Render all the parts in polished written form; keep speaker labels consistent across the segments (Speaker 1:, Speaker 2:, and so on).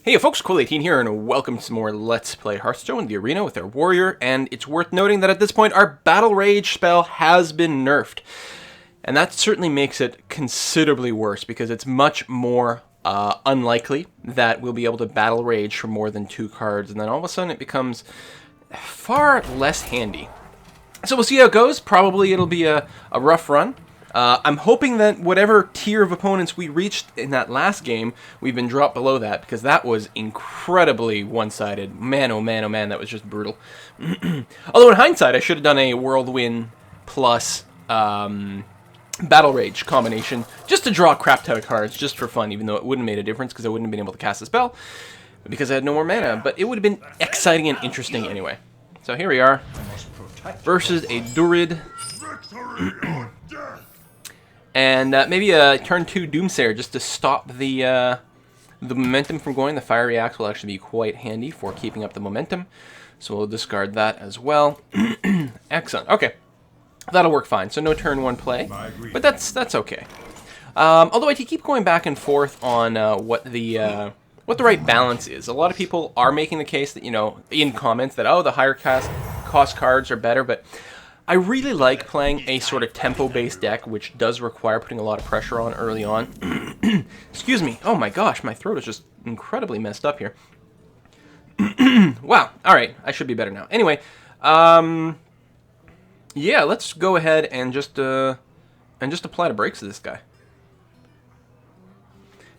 Speaker 1: Hey folks, Cool18 here, and welcome to some more Let's Play Hearthstone, the arena with our warrior, and it's worth noting that at this point our Battle Rage spell has been nerfed. And that certainly makes it considerably worse, because it's much more unlikely that we'll be able to Battle Rage for more than 2 cards, and then all of a sudden it becomes far less handy. So we'll see how it goes. Probably it'll be a rough run. I'm hoping that whatever tier of opponents we reached in that last game, we've been dropped below that, because that was incredibly one-sided. Man, oh man, that was just brutal. Although in hindsight, I should have done a Whirlwind plus Battle Rage combination, just to draw a crap ton of cards, just for fun, even though it wouldn't have made a difference, because I wouldn't have been able to cast a spell, because I had no more mana. But it would have been exciting and interesting anyway. So here we are, versus a Druid. And maybe a turn 2 Doomsayer just to stop the momentum from going. The Fiery Axe will actually be quite handy for keeping up the momentum. So we'll discard that as well. Excellent. Okay. That'll work fine. So no turn 1 play. But that's okay. Although I keep going back and forth on what the right balance is. A lot of people are making the case that, you know, in comments that, oh, the higher cost cards are better, but I really like playing a sort of tempo-based deck, which does require putting a lot of pressure on early on. Excuse me. Oh my gosh, my throat is just incredibly messed up here. Wow. All right, I should be better now. Anyway, yeah, let's go ahead and just apply the brakes to this guy.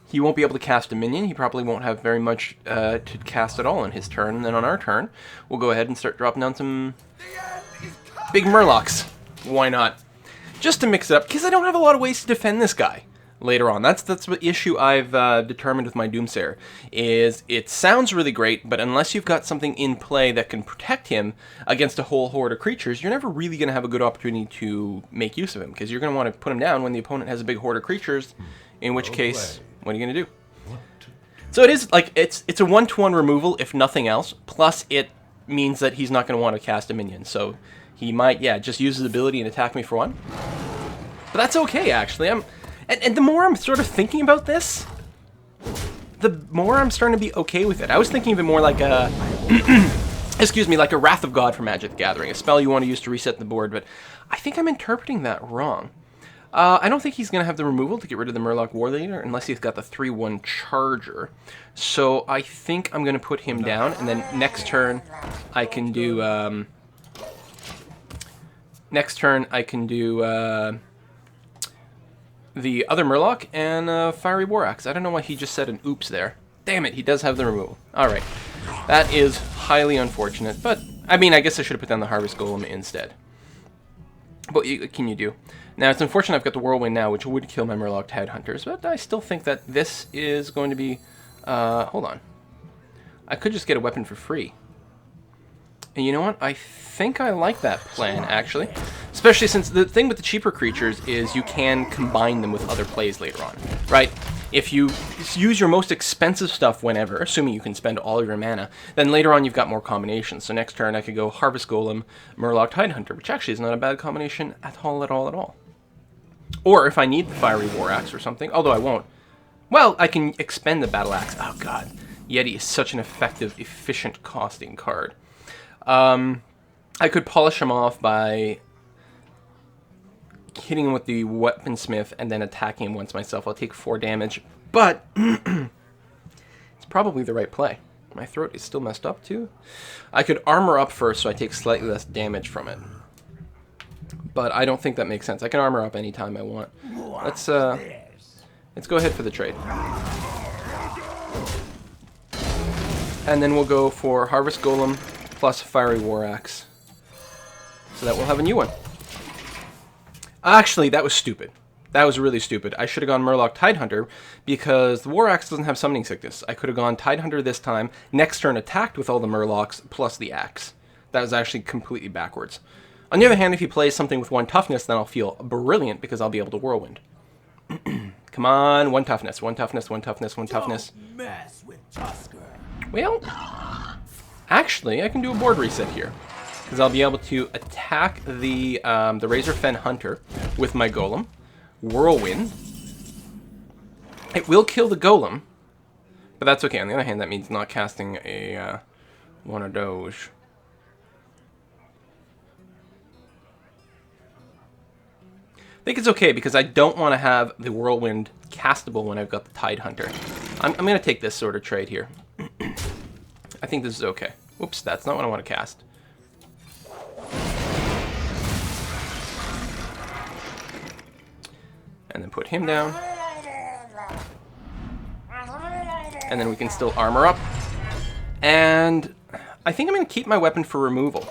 Speaker 1: He won't be able to cast a minion. He probably won't have very much to cast at all on his turn. And then on our turn, we'll go ahead and start dropping down some big Murlocs. Why not? Just to mix it up, because I don't have a lot of ways to defend this guy later on. That's the issue I've determined with my Doomsayer, is it sounds really great, but unless you've got something in play that can protect him against a whole horde of creatures, you're never really going to have a good opportunity to make use of him, because you're going to want to put him down when the opponent has a big horde of creatures, in which case, what are you going to do? So it is, like, it's a 1-to-1 removal, if nothing else, plus it means that he's not going to want to cast a minion, so he might, yeah, just use his ability and attack me for 1. But that's okay, actually. And the more I'm sort of thinking about this, the more I'm starting to be okay with it. I was thinking of it more like a, excuse me, like a Wrath of God for Magic the Gathering, a spell you want to use to reset the board, but I think I'm interpreting that wrong. I don't think he's going to have the removal to get rid of the Murloc War Leader unless he's got the 3/1 Charger. So I think I'm going to put him down, and then next turn I can do the other Murloc and Fiery War Axe. I don't know why he just said an oops there. Damn it, he does have the removal. Alright. That is highly unfortunate, but, I mean, I guess I should have put down the Harvest Golem instead. But what can you do? Now, it's unfortunate I've got the Whirlwind now, which would kill my Murloc Tidehunters, but I still think that this is going to be... hold on. I could just get a weapon for free. And you know what? I think I like that plan, actually. Especially since the thing with the cheaper creatures is you can combine them with other plays later on, right? If you use your most expensive stuff whenever, assuming you can spend all of your mana, then later on you've got more combinations. So next turn I could go Harvest Golem, Murloc Tidehunter, which actually is not a bad combination at all. Or if I need the Fiery War Axe or something, although I won't, well, I can expend the Battle Axe. Oh god, Yeti is such an effective, efficient costing card. I could polish him off by hitting him with the Weaponsmith and then attacking him once myself. I'll take 4 damage, but it's probably the right play. My throat is still messed up too. I could armor up first so I take slightly less damage from it, but I don't think that makes sense. I can armor up anytime I want. Let's go ahead for the trade. And then we'll go for Harvest Golem plus Fiery War Axe, so that we'll have a new one. Actually, that was stupid. That was really stupid. I should have gone Murloc Tidehunter, because the War Axe doesn't have Summoning Sickness. I could have gone Tidehunter this time, next turn attacked with all the Murlocs plus the Axe. That was actually completely backwards. On the other hand, if he plays something with 1 toughness, then I'll feel brilliant, because I'll be able to Whirlwind. Come on, 1 toughness, 1 toughness, 1 toughness, 1 toughness.
Speaker 2: Don't mess with Tusker.
Speaker 1: Well, actually, I can do a board reset here, because I'll be able to attack the Razorfen Hunter with my Golem, Whirlwind. It will kill the Golem, But that's okay. On the other hand, that means not casting a one of those. I think it's okay because I don't want to have the Whirlwind castable when I've got the Tide Hunter. I'm going to take this sort of trade here. I think this is okay. Oops, that's not what I want to cast. And then put him down. And then we can still armor up. And I think I'm going to keep my weapon for removal.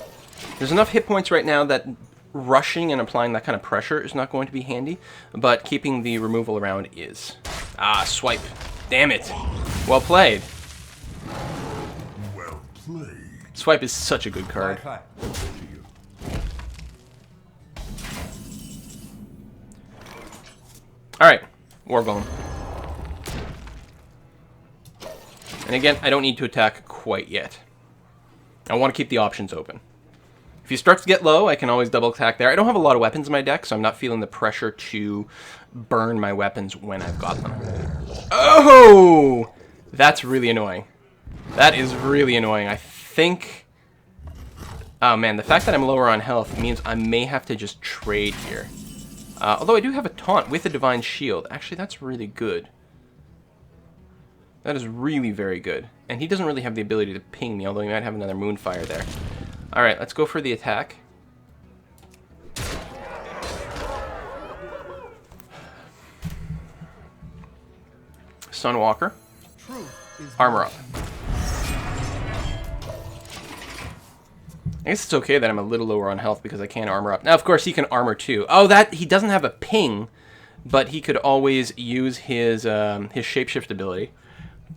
Speaker 1: There's enough hit points right now that rushing and applying that kind of pressure is not going to be handy, but keeping the removal around is. Ah, swipe. Damn it. Well played.
Speaker 2: Well played.
Speaker 1: Swipe is such a good card. Alright, War Golem. And again, I don't need to attack quite yet. I want to keep the options open. If he starts to get low, I can always double attack there. I don't have a lot of weapons in my deck, so I'm not feeling the pressure to burn my weapons when I've got them. Oh! That's really annoying. That is really annoying. I think... Oh man, the fact that I'm lower on health means I may have to just trade here. Although I do have a taunt with a Divine Shield. Actually, that's really good. That is really very good. And he doesn't really have the ability to ping me, although he might have another Moonfire there. Alright, let's go for the attack. Sunwalker. Armor up. I guess it's okay that I'm a little lower on health because I can't armor up. Now, of course, he can armor too. Oh, that he doesn't have a ping, but he could always use his shapeshift ability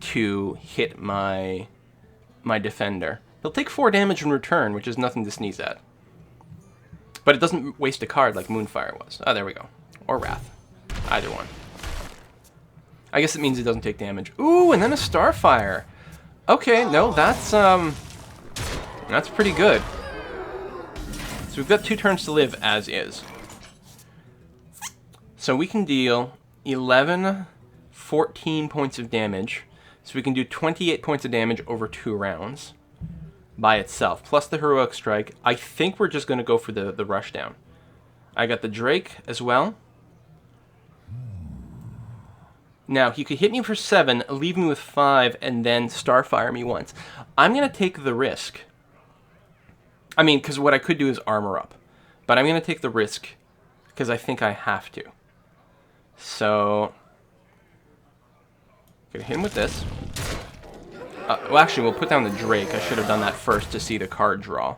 Speaker 1: to hit my defender. He'll take 4 damage in return, which is nothing to sneeze at. But it doesn't waste a card like Moonfire was. Oh, there we go. Or Wrath. Either one. I guess it means it doesn't take damage. Ooh, and then a Starfire. Okay, no, that's pretty good. So we've got 2 turns to live as is. So we can deal 11, 14 points of damage. So we can do 28 points of damage over 2 rounds by itself, plus the Heroic Strike. I think we're just going to go for the Rushdown. I got the Drake as well. Now, he could hit me for 7, leave me with 5, and then Starfire me once. I'm going to take the risk. I mean, because what I could do is armor up. But I'm going to take the risk because I think I have to. So, gonna hit him with this. Well, actually, we'll put down the Drake. I should have done that first to see the card draw.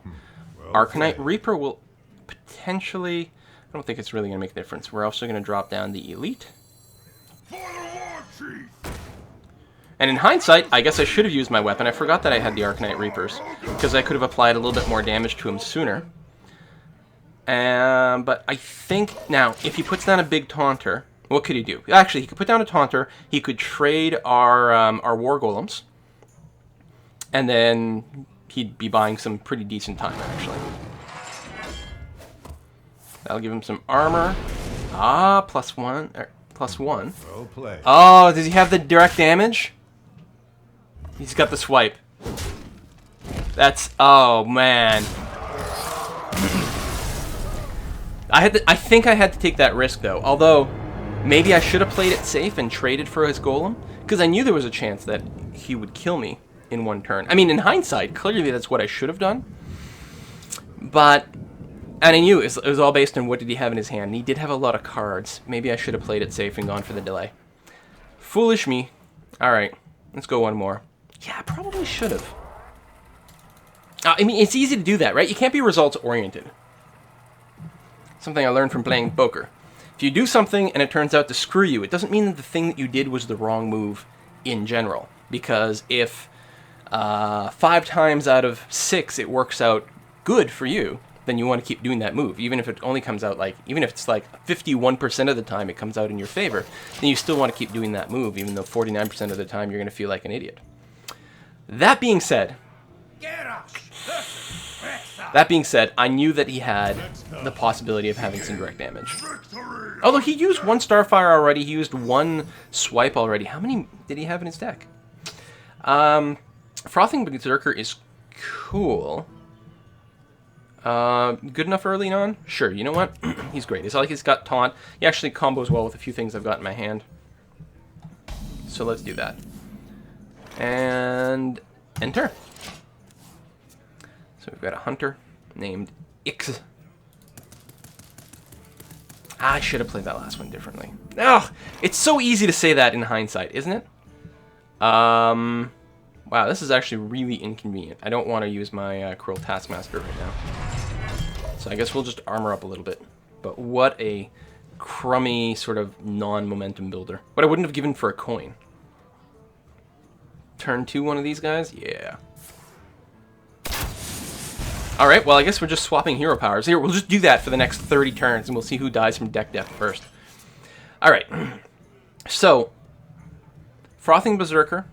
Speaker 1: Arcanite Reaper will potentially... I don't think it's really going to make a difference. We're also going to drop down the Elite. And in hindsight, I guess I should have used my weapon. I forgot that I had the Arcanite Reapers, because I could have applied a little bit more damage to him sooner. But I think... Now, if he puts down a big Taunter, what could he do? Actually, he could put down a Taunter. He could trade our War Golems. And then he'd be buying some pretty decent time, actually. That'll give him some armor. Ah, +1. +1.
Speaker 2: Well played.
Speaker 1: Oh, does he have the direct damage? He's got the swipe. That's... Oh, man. I think I had to take that risk, though. Although, maybe I should have played it safe and traded for his Golem. Because I knew there was a chance that he would kill me in one turn. I mean, in hindsight, clearly that's what I should have done. But... And I knew it was all based on what did he have in his hand. And he did have a lot of cards. Maybe I should have played it safe and gone for the delay. Foolish me. Alright, let's go one more. Yeah, I probably should have. I mean, it's easy to do that, right? You can't be results-oriented. Something I learned from playing poker. If you do something and it turns out to screw you, it doesn't mean that the thing that you did was the wrong move in general. Because if 5 times out of 6 it works out good for you, then you want to keep doing that move. Even if it only comes out like, even if it's like 51% of the time it comes out in your favor, then you still want to keep doing that move, even though 49% of the time you're going to feel like an idiot. That being said, I knew that he had the possibility of having some direct damage. Although he used 1 Starfire already, he used 1 swipe already. How many did he have in his deck? Frothing Berserker is cool. Good enough early on? Sure, you know what? He's great. It's like he's got taunt. He actually combos well with a few things I've got in my hand. So let's do that. And enter. So we've got a hunter named Ix. I should have played that last one differently. Oh, it's so easy to say that in hindsight, isn't it? Wow, this is actually really inconvenient. I don't want to use my Cruel Taskmaster right now. So I guess we'll just armor up a little bit. But what a crummy sort of non-momentum builder. What I wouldn't have given for a coin. Turn 2 one of these guys? Yeah. Alright, well I guess we're just swapping hero powers. Here, we'll just do that for the next 30 turns and we'll see who dies from deck death first. Alright. So, Frothing Berserker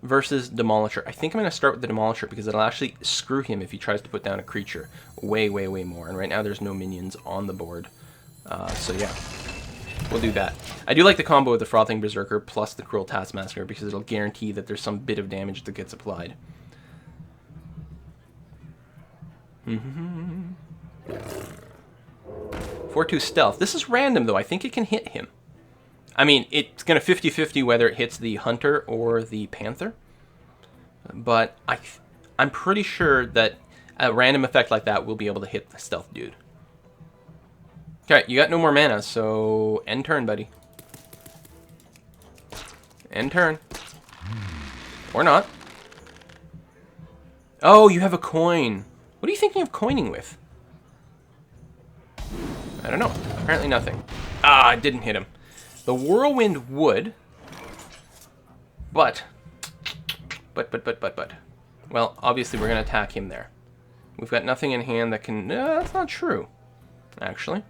Speaker 1: versus Demolisher. I think I'm going to start with the Demolisher because it'll actually screw him if he tries to put down a creature way, way, way more. And right now there's no minions on the board. So yeah, we'll do that. I do like the combo with the Frothing Berserker plus the Cruel Taskmaster because it'll guarantee that there's some bit of damage that gets applied. 4-2 stealth. This is random though. I think it can hit him. I mean, it's going to 50-50 whether it hits the Hunter or the Panther. But I'm pretty sure that a random effect like that will be able to hit the Stealth dude. Okay, you got no more mana, so end turn, buddy. End turn. Or not. Oh, you have a coin. What are you thinking of coining with? I don't know. Apparently nothing. Ah, I didn't hit him. The Whirlwind would, but. Well, obviously we're going to attack him there. We've got nothing in hand that can, that's not true, actually.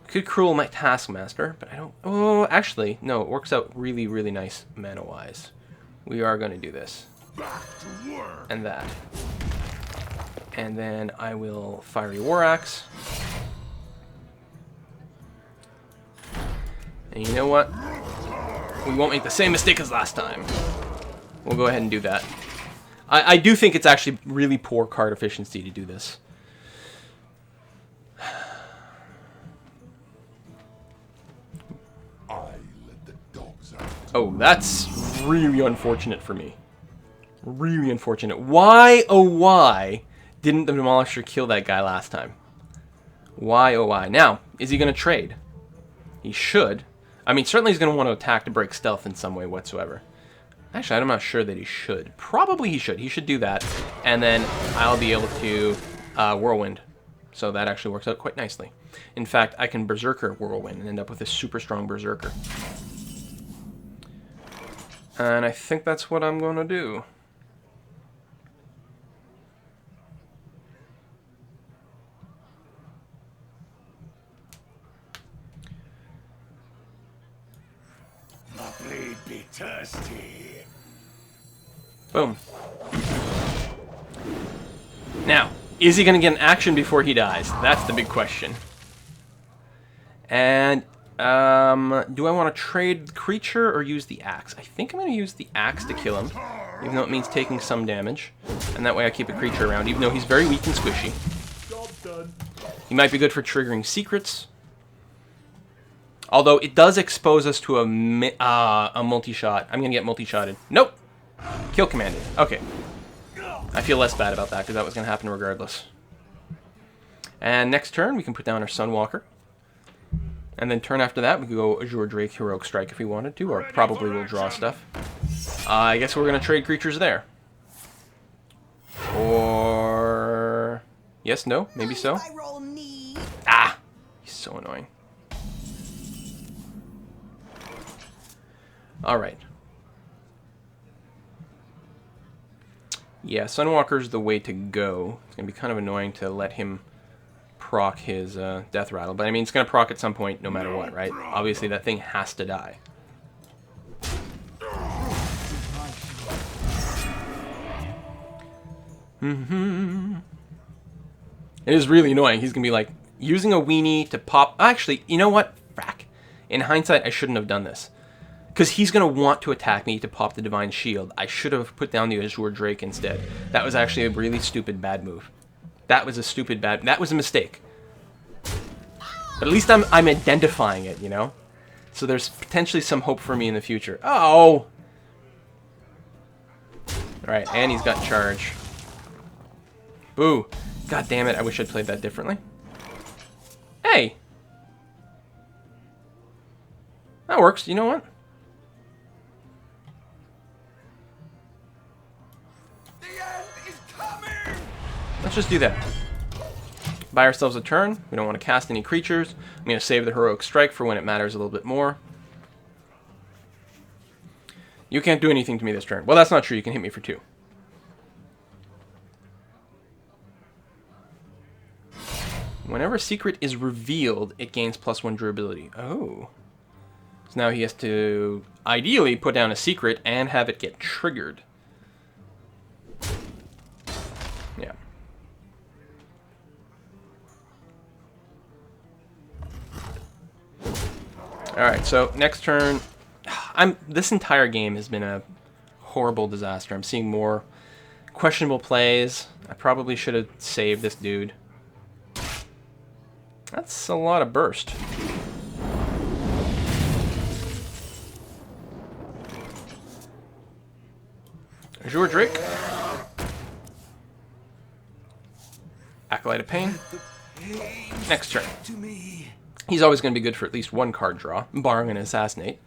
Speaker 1: We could Cruel my Taskmaster, but I don't, oh, actually, no, it works out really, really nice mana-wise. We are going to do this. And that. And then I will Fiery War Axe. And you know what? We won't make the same mistake as last time. We'll go ahead and do that. I do think it's actually really poor card efficiency to do this. Oh, that's really unfortunate for me. Really unfortunate. Why, oh why, didn't the Demolisher kill that guy last time? Why, oh why? Now, is he going to trade? He should. I mean, certainly he's going to want to attack to break stealth in some way whatsoever. Actually, I'm not sure that he should. Probably he should. He should do that. And then I'll be able to Whirlwind. So that actually works out quite nicely. In fact, I can Berserker Whirlwind and end up with a super strong Berserker. And I think that's what I'm going to do.
Speaker 2: Be thirsty.
Speaker 1: Boom. Now, is he going to get an action before he dies? That's the big question. And, do I want to trade the creature or use the axe? I think I'm going to use the axe to kill him, even though it means taking some damage. And that way I keep a creature around, even though he's very weak and squishy.
Speaker 2: Job done.
Speaker 1: He might be good for triggering secrets. Although it does expose us to a multi-shot. I'm going to get multi-shotted. Nope. Kill commanded. Okay. I feel less bad about that because that was going to happen regardless. And next turn, we can put down our Sunwalker. And then turn after that, we could go Azure Drake Heroic Strike if we wanted to, or probably we'll draw stuff. I guess we're going to trade creatures there. Or... yes, no, maybe so. Ah! He's so annoying. Alright. Yeah, Sunwalker's the way to go. It's going to be kind of annoying to let him proc his Death Rattle. But I mean, it's going to proc at some point no matter what, right? Obviously, that thing has to die. It is really annoying. He's going to be like, using a weenie to pop... actually, you know what? Frack. In hindsight, I shouldn't have done this. Because he's going to want to attack me to pop the Divine Shield. I should have put down the Azure Drake instead. That was actually a really stupid bad move. That was a mistake. But at least I'm identifying it, you know? So there's potentially some hope for me in the future. Oh! Alright, and he's got charge. Boo. God damn it, I wish I'd played that differently. Hey! That works, you know what?
Speaker 2: The end is coming!
Speaker 1: Let's just do that. Buy ourselves a turn. We don't want to cast any creatures. I'm going to save the Heroic Strike for when it matters a little bit more. You can't do anything to me this turn. Well, that's not true. You can hit me for 2. Whenever a secret is revealed, it gains +1 durability. Oh. So now he has to, ideally, put down a secret and have it get triggered. Yeah. Alright, so next turn... This entire game has been a horrible disaster. I'm seeing more questionable plays. I probably should have saved this dude. That's a lot of burst. Azure Drake. Acolyte of Pain. Next turn. He's always going to be good for at least 1 card draw, barring an Assassinate.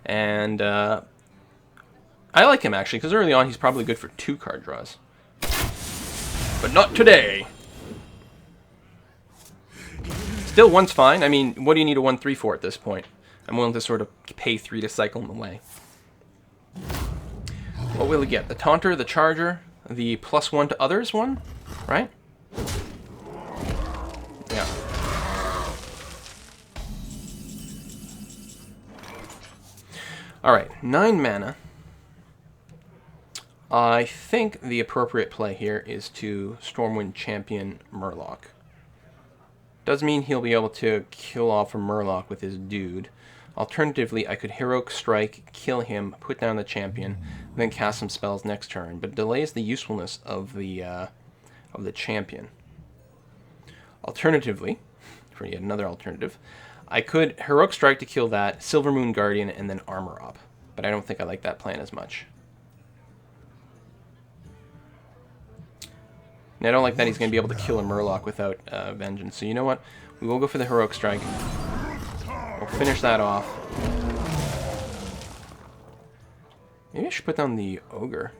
Speaker 1: And I like him, actually, because early on he's probably good for 2 card draws. But not today. Still, 1's fine. I mean, what do you need a 1/3 for at this point? I'm willing to sort of pay 3 to cycle him away. What will he get? The Taunter, the Charger, the +1 to others one, right? Yeah. Alright, 9 mana. I think the appropriate play here is to Stormwind Champion Murloc. Does mean he'll be able to kill off a Murloc with his dude. Alternatively, I could Heroic Strike, kill him, put down the champion, then cast some spells next turn, but it delays the usefulness of the champion. Alternatively, for yet another alternative, I could Heroic Strike to kill that, Silvermoon Guardian, and then Armor Up. But I don't think I like that plan as much. And I don't like that he's going to be able to kill a Murloc without Vengeance. So you know what? We will go for the Heroic Strike. We'll finish that off. Maybe I should put down the Ogre.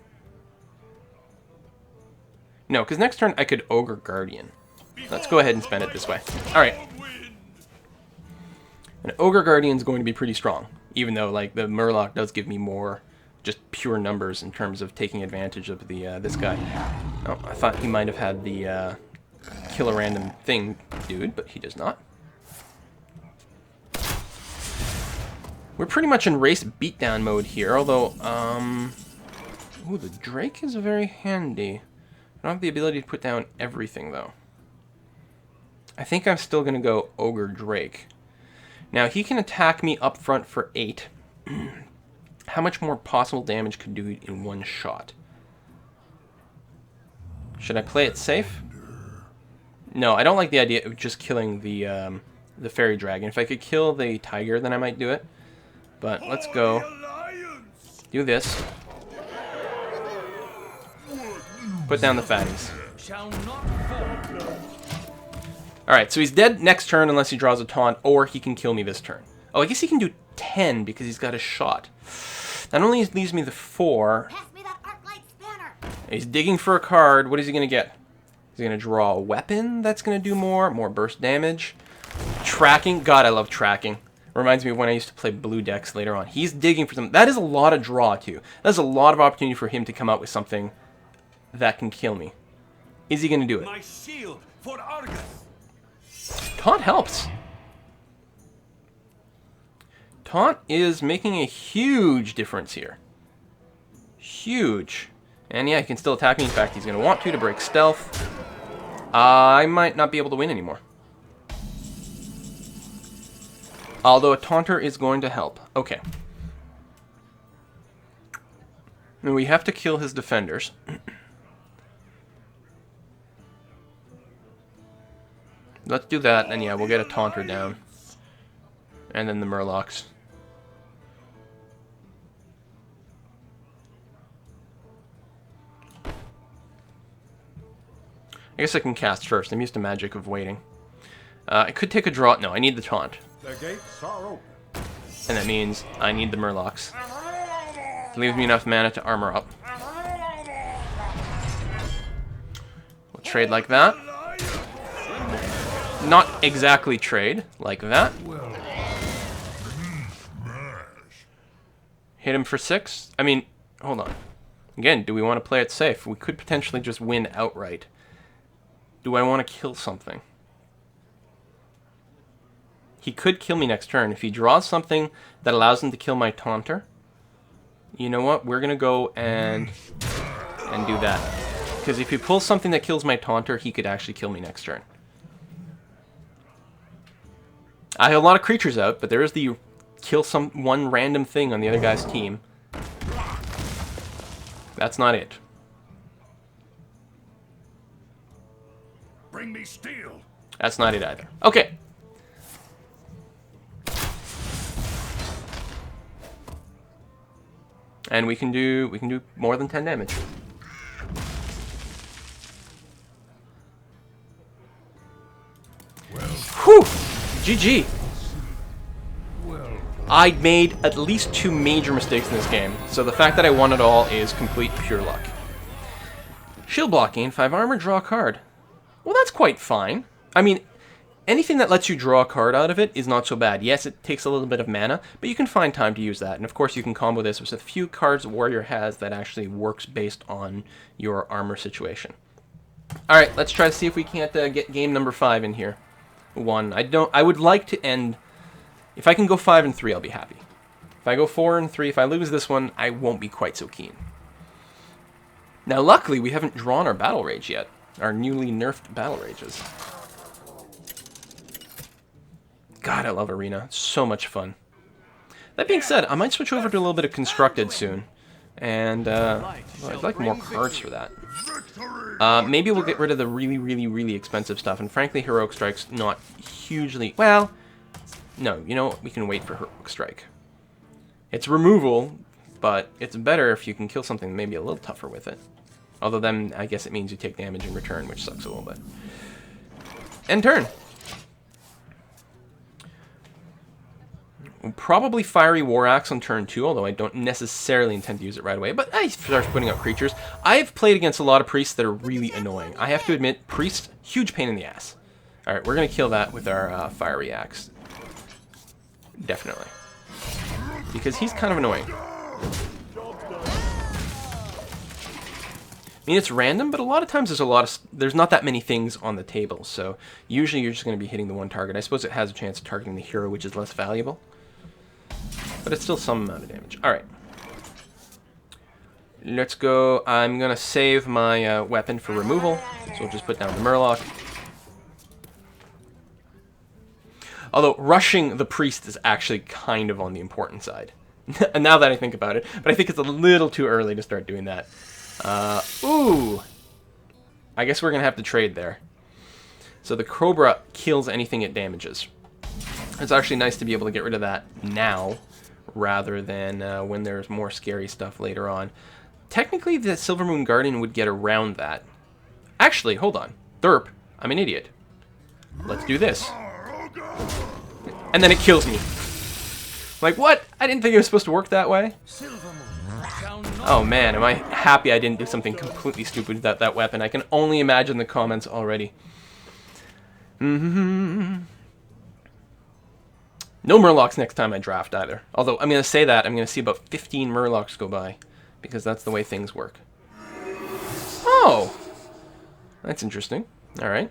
Speaker 1: No, because next turn I could Ogre Guardian. Let's go ahead and spend it this way. Alright. An Ogre Guardian's going to be pretty strong. Even though, like, the Murloc does give me more just pure numbers in terms of taking advantage of the this guy. Oh, I thought he might have had the kill a random thing dude, but he does not. We're pretty much in race beatdown mode here, although, ooh, the Drake is very handy. I don't have the ability to put down everything, though. I think I'm still going to go Ogre Drake. Now, he can attack me up front for 8. How much more possible damage could do in 1 shot? Should I play it safe? No, I don't like the idea of just killing the Fairy Dragon. If I could kill the Tiger, then I might do it. But let's go. Do this. Put down the fatties. Alright, so he's dead next turn unless he draws a taunt, or he can kill me this turn. Oh, I guess he can do 10 because he's got a shot. That only leaves me the 4.
Speaker 3: Pass me that Arclight Spanner.
Speaker 1: He's digging for a card. What is he going to get? He's going to draw a weapon that's going to do more burst damage. Tracking. God, I love tracking. Reminds me of when I used to play blue decks later on. He's digging for something. That is a lot of draw, too. That's a lot of opportunity for him to come out with something that can kill me. Is he going to do it?
Speaker 2: My shield for Argus.
Speaker 1: Taunt helps. Taunt is making a huge difference here. Huge. And yeah, he can still attack me. In fact, he's going to want to break stealth. I might not be able to win anymore. Although a Taunter is going to help. Okay. And we have to kill his defenders. Let's do that, and yeah, we'll get a Taunter down. And then the Murlocs. I guess I can cast first. I'm used to magic of waiting. I could take a draw. No, I need the taunt.
Speaker 2: The gates are open.
Speaker 1: And that means I need the Murlocs. Leaves me enough mana to armor up. We'll trade like that. Not exactly trade like that. Hit him for 6. I mean, hold on. Again, do we want to play it safe? We could potentially just win outright. Do I want to kill something? He could kill me next turn. If he draws something that allows him to kill my Taunter, you know what? We're going to go and do that. Because if he pulls something that kills my Taunter, he could actually kill me next turn. I have a lot of creatures out, but there is the kill one random thing on the other guy's team. That's not it.
Speaker 2: Bring me steel.
Speaker 1: That's not it either. Okay. And we can do more than 10 damage. Whew! GG. I made at least 2 major mistakes in this game, so the fact that I won it all is complete pure luck. Shield blocking, 5 armor, draw a card. Well, that's quite fine. I mean, anything that lets you draw a card out of it is not so bad. Yes, it takes a little bit of mana, but you can find time to use that. And of course, you can combo this with a few cards a warrior has that actually works based on your armor situation. All right, let's try to see if we can't get game number 5 in here. I would like to end. If I can go 5 and 3, I'll be happy. If I go 4 and 3, if I lose this one, I won't be quite so keen. Now, luckily, we haven't drawn our Battle Rage yet. Our newly nerfed Battle Rages. God, I love Arena. It's so much fun. That being said, I might switch over to a little bit of Constructed soon. And, well, I'd like more cards for that. Maybe we'll get rid of the really, really, really expensive stuff. And frankly, Heroic Strike's not hugely... Well, no, you know what? We can wait for Heroic Strike. It's removal, but it's better if you can kill something maybe a little tougher with it. Although then, I guess it means you take damage in return, which sucks a little bit. End turn. Probably Fiery War Axe on turn 2, although I don't necessarily intend to use it right away. But I start putting out creatures. I've played against a lot of priests that are really annoying. I have to admit, priest, huge pain in the ass. Alright, we're going to kill that with our Fiery Axe. Definitely. Because he's kind of annoying. I mean, it's random, but a lot of times there's not that many things on the table. So usually you're just going to be hitting the one target. I suppose it has a chance of targeting the hero, which is less valuable. But it's still some amount of damage. Alright. Let's go. I'm going to save my weapon for removal. So we'll just put down the Murloc. Although, rushing the priest is actually kind of on the important side. Now that I think about it. But I think it's a little too early to start doing that. Ooh. I guess we're going to have to trade there. So the Cobra kills anything it damages. It's actually nice to be able to get rid of that now, rather than when there's more scary stuff later on. Technically, the Silvermoon Guardian would get around that. Actually, hold on. Derp, I'm an idiot. Let's do this. And then it kills me. Like, what? I didn't think it was supposed to work that way. Oh man, am I happy I didn't do something completely stupid with that weapon. I can only imagine the comments already. No Murlocs next time I draft either. Although, I'm going to say that, I'm going to see about 15 Murlocs go by. Because that's the way things work. Oh! That's interesting. Alright.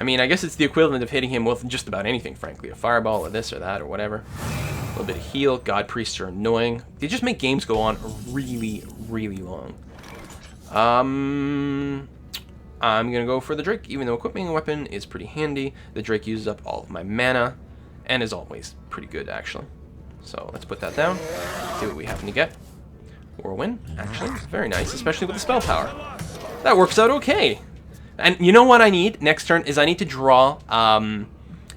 Speaker 1: I mean, I guess it's the equivalent of hitting him with just about anything, frankly. A fireball or this or that or whatever. A little bit of heal. God Priests are annoying. They just make games go on really, really long. I'm going to go for the Drake, even though equipping a weapon is pretty handy. The Drake uses up all of my mana, and is always pretty good, actually. So let's put that down. See what we happen to get. Whirlwind, actually. Very nice, especially with the spell power. That works out okay. And you know what I need next turn is I need to draw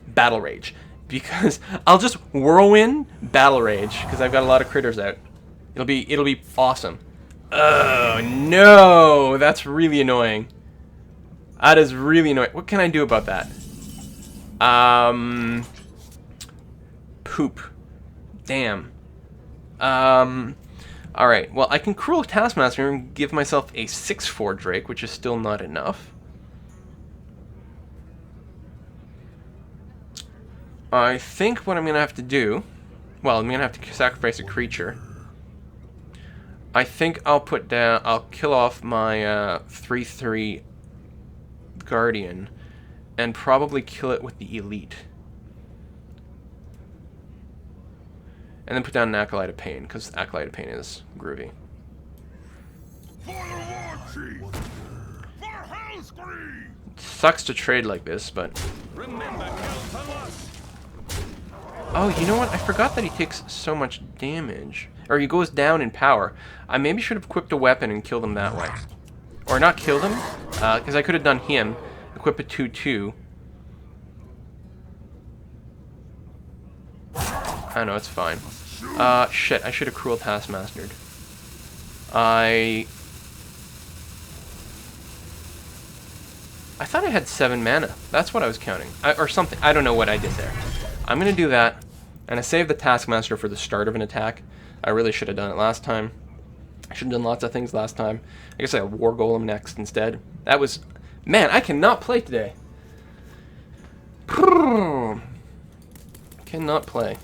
Speaker 1: Battle Rage. Because I'll just Whirlwind Battle Rage, because I've got a lot of critters out. It'll be awesome. Oh no, that's really annoying. That is really annoying. What can I do about that? Poop. Damn. Alright, well I can Cruel Taskmaster and give myself a 6/4 Drake, which is still not enough. I think what I'm going to have to do... Well, I'm going to have to sacrifice a creature. I think I'll put down... I'll kill off my 3/3 Guardian and probably kill it with the Elite. And then put down an Acolyte of Pain, because Acolyte of Pain is groovy.
Speaker 2: For the war chief! For Hellscream!
Speaker 1: Sucks to trade like this, but...
Speaker 2: Remember,
Speaker 1: Oh, you know what? I forgot that he takes so much damage. Or he goes down in power. I maybe should have equipped a weapon and killed him that way. Or not killed him, because I could have done him. Equip a 2/2. I know, it's fine. Shit, I should have Cruel Taskmastered. I thought I had 7 mana. That's what I was counting. Or something. I don't know what I did there. I'm going to do that, and I saved the Taskmaster for the start of an attack. I really should have done it last time. I should have done lots of things last time. I guess I War Golem next instead. That was... Man, I cannot play today. Cannot play.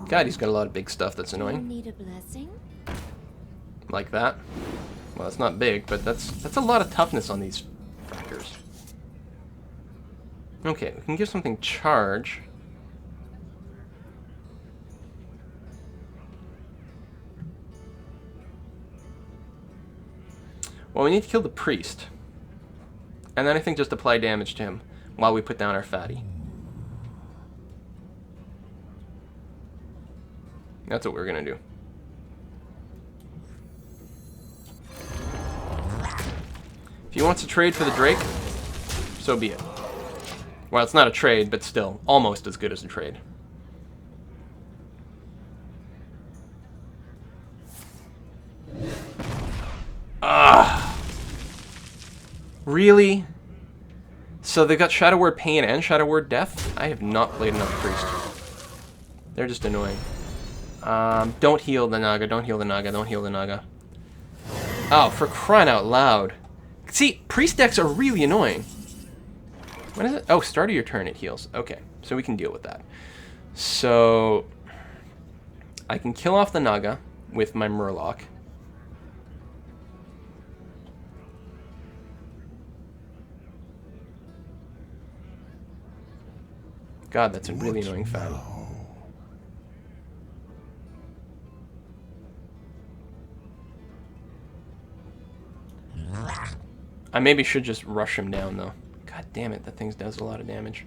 Speaker 1: God, he's got a lot of big stuff that's annoying.
Speaker 3: Need a blessing?
Speaker 1: Like that. Well, it's not big, but that's a lot of toughness on these fuckers. Okay, we can give something charge. Well, we need to kill the priest. And then I think just apply damage to him while we put down our fatty. That's what we're gonna do. If he wants to trade for the Drake, so be it. Well, it's not a trade, but still, almost as good as a trade. Really? So they've got Shadow Word Pain and Shadow Word Death? I have not played enough Priest. They're just annoying. Don't heal the Naga, don't heal the Naga, don't heal the Naga. Oh, for crying out loud. See, Priest decks are really annoying. What is it? Oh, start of your turn it heals. Okay, so we can deal with that. So, I can kill off the Naga with my Murloc. God, that's a really annoying fan. I maybe should just rush him down, though. God damn it, that thing does a lot of damage.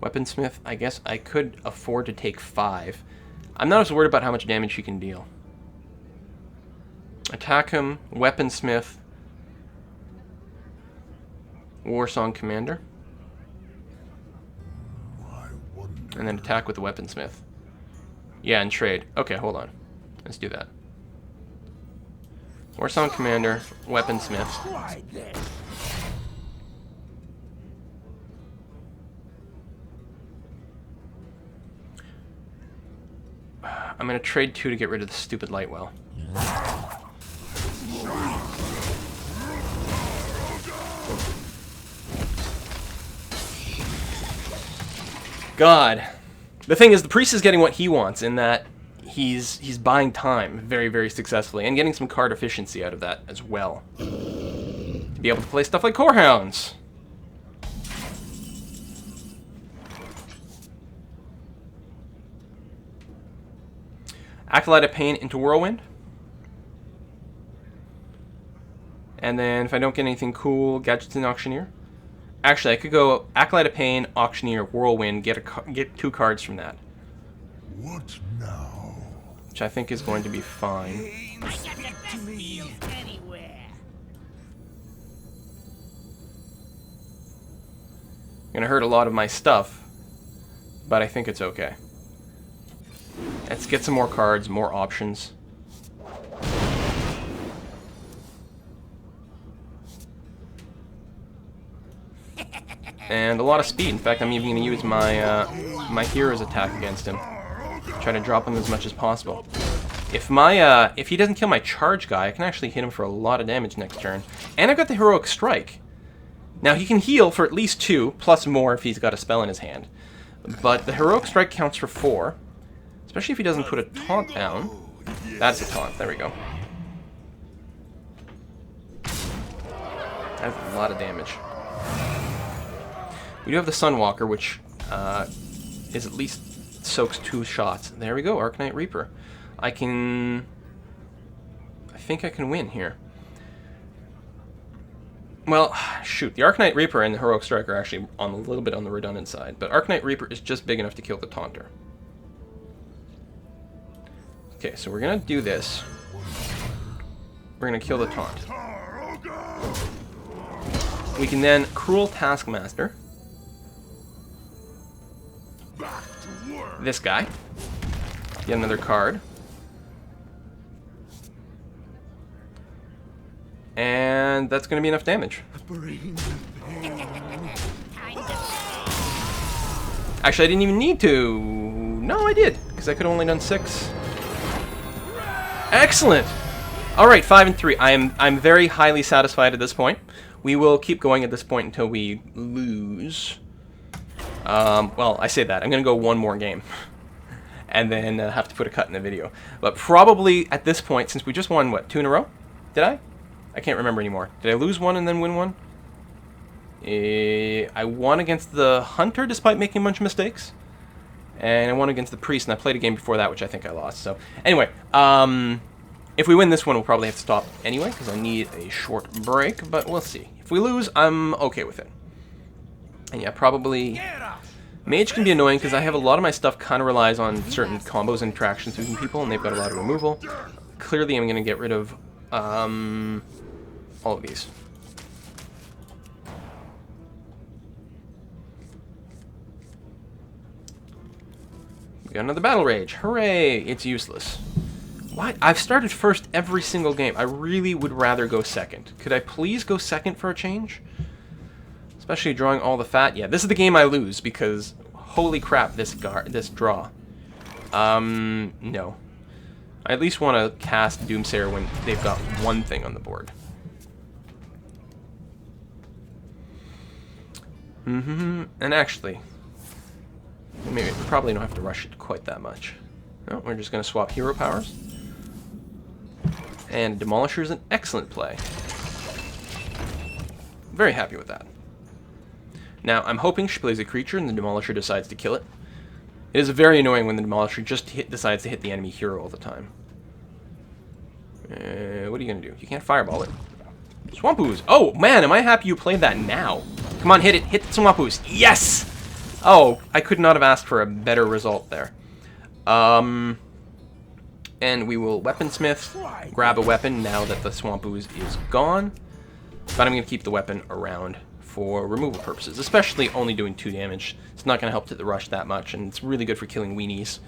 Speaker 1: Weaponsmith, I guess I could afford to take 5. I'm not as worried about how much damage he can deal. Attack him, Weaponsmith, Warsong Commander. And then attack with the Weaponsmith. Yeah, and trade. Okay, hold on. Let's do that. Warsong Commander, Weaponsmith. I'm gonna trade 2 to get rid of the stupid Lightwell. God. The thing is, the priest is getting what he wants in that he's buying time very, very successfully and getting some card efficiency out of that as well. To be able to play stuff like Core Hounds. Acolyte of Pain into Whirlwind. And then if I don't get anything cool, Gadgets and Auctioneer. Actually, I could go Acolyte of Pain, Auctioneer, Whirlwind, get 2 cards from that.
Speaker 2: What now?
Speaker 1: Which I think is going to be fine. Gonna hurt a lot of my stuff, but I think it's okay. Let's get some more cards, more options. And a lot of speed. In fact, I'm even going to use my my hero's attack against him. Try to drop him as much as possible. If he doesn't kill my charge guy, I can actually hit him for a lot of damage next turn. And I've got the heroic strike. Now he can heal for at least 2, plus more if he's got a spell in his hand. But the heroic strike counts for 4, especially if he doesn't put a taunt down. That's a taunt. There we go. That's a lot of damage. We do have the Sunwalker, which is at least soaks 2 shots. There we go, Arcanite Reaper. I think I can win here. Well, shoot, the Arcanite Reaper and the Heroic Strike are actually on a little bit on the redundant side, but Arcanite Reaper is just big enough to kill the Taunter. Okay, so we're gonna do this. We're gonna kill the Taunt. We can then Cruel Taskmaster this guy. Get another card. And that's going to be enough damage. Actually, I didn't even need to. No, I did, because I could have only done 6. Excellent! Alright, 5 and 3. I'm very highly satisfied at this point. We will keep going at this point until we lose. Well, I say that. I'm going to go one more game. And then have to put a cut in the video. But probably at this point, since we just won, what, 2 in a row? Did I? I can't remember anymore. Did I lose 1 and then win 1? I won against the Hunter despite making a bunch of mistakes. And I won against the Priest, and I played a game before that, which I think I lost. So, anyway, if we win this one, we'll probably have to stop anyway, because I need a short break, but we'll see. If we lose, I'm okay with it. And yeah, probably... Mage can be annoying, because I have a lot of my stuff kind of relies on certain combos and interactions between people, and they've got a lot of removal. Clearly, I'm going to get rid of all of these. We got another Battle Rage. Hooray! It's useless. What? I've started first every single game. I really would rather go second. Could I please go second for a change? Especially drawing all the fat. Yeah, this is the game I lose because holy crap, this draw. No. I at least want to cast Doomsayer when they've got one thing on the board. And actually, maybe we probably don't have to rush it quite that much. No, we're just going to swap hero powers. And Demolisher is an excellent play. Very happy with that. Now, I'm hoping she plays a creature and the Demolisher decides to kill it. It is very annoying when the Demolisher just decides to hit the enemy hero all the time. What are you going to do? You can't fireball it. Swampoos! Oh, man, am I happy you played that now. Come on, hit it. Hit the Swampoos. Yes! Oh, I could not have asked for a better result there. And we will Weaponsmith, grab a weapon now that the Swampoos is gone. But I'm going to keep the weapon around for removal purposes, especially only doing 2 damage. It's not going to help to the rush that much, and it's really good for killing weenies.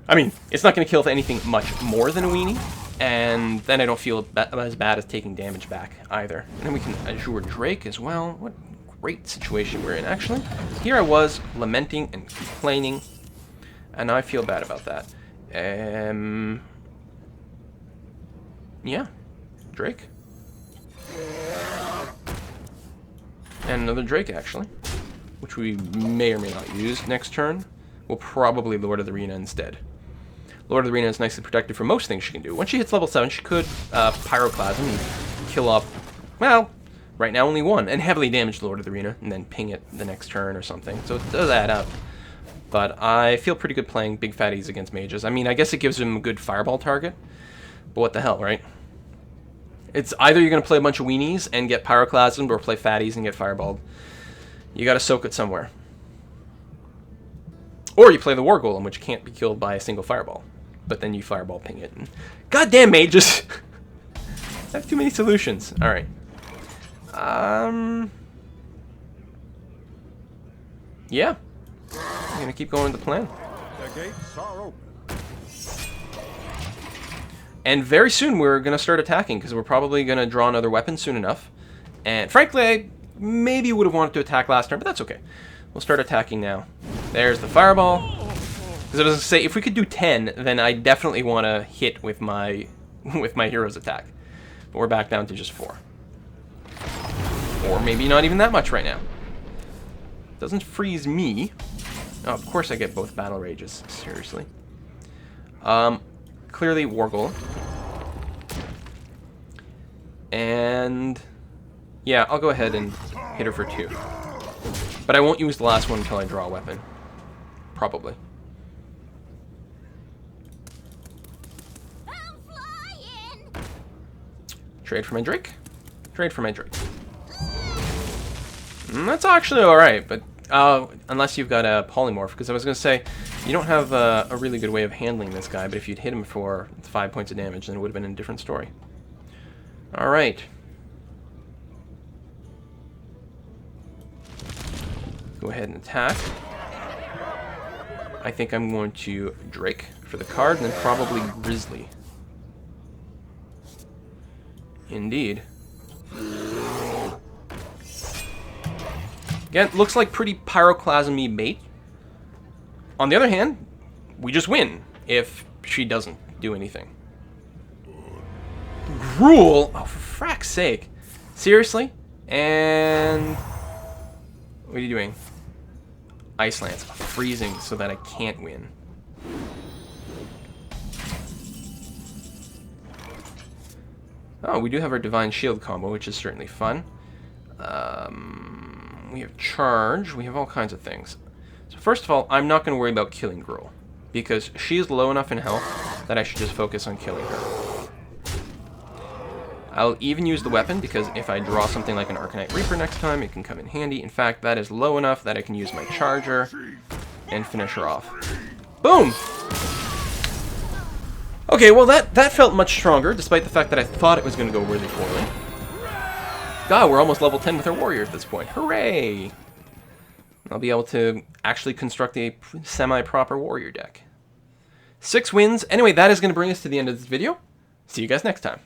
Speaker 1: I mean, it's not going to kill anything much more than a weenie, and then I don't feel as bad as taking damage back either. And then we can Azure Drake as well. What great situation we're in, actually. Here I was lamenting and complaining, and now I feel bad about that. Yeah, Drake. And another Drake, actually, which we may or may not use next turn. We'll probably Lord of the Arena instead. Lord of the Arena is nicely protected for most things she can do. Once she hits level 7, she could Pyroclasm and kill off, well, right now only 1, and heavily damage Lord of the Arena, and then ping it the next turn or something. So it does add up. But I feel pretty good playing big fatties against mages. I mean, I guess it gives them a good fireball target, but what the hell, right? It's either you're going to play a bunch of weenies and get pyroclasmed, or play fatties and get fireballed. You gotta soak it somewhere. Or you play the War Golem, which can't be killed by a single fireball. But then you fireball ping it. And goddamn mages! I have too many solutions. Alright. Yeah. I'm gonna keep going with the plan.
Speaker 2: The gates are open.
Speaker 1: And very soon we're gonna start attacking, because we're probably gonna draw another weapon soon enough. And frankly, I maybe would have wanted to attack last turn, but that's okay. We'll start attacking now. There's the fireball. Because I was gonna say, if we could do 10, then I definitely want to hit with my hero's attack. But we're back down to just 4. Or maybe not even that much right now. Doesn't freeze me. Oh, of course I get both battle rages. Seriously. Clearly War Golem. And yeah, I'll go ahead and hit her for 2. But I won't use the last one until I draw a weapon. Probably. Trade for my Drake. Trade for my Drake. That's actually alright, but unless you've got a polymorph, because I was going to say, you don't have a really good way of handling this guy, but if you'd hit him for 5 points of damage, then it would have been a different story. Alright. Go ahead and attack. I think I'm going to Drake for the card, and then probably Grizzly. Indeed. Again, looks like pretty pyroclasm-y bait. On the other hand, we just win if she doesn't do anything. Gruel? Oh, for frack's sake. Seriously? And what are you doing? Ice Lance. Freezing so that I can't win. Oh, we do have our Divine Shield combo, which is certainly fun. We have Charge. We have all kinds of things. So first of all, I'm not going to worry about killing Gruel, because she is low enough in health that I should just focus on killing her. I'll even use the weapon, because if I draw something like an Arcanite Reaper next time, it can come in handy. In fact, that is low enough that I can use my Charger and finish her off. Boom! Okay, well that felt much stronger, despite the fact that I thought it was going to go really poorly. God, we're almost level 10 with our warrior at this point. Hooray! I'll be able to actually construct a semi-proper warrior deck. 6 wins. Anyway, that is going to bring us to the end of this video. See you guys next time.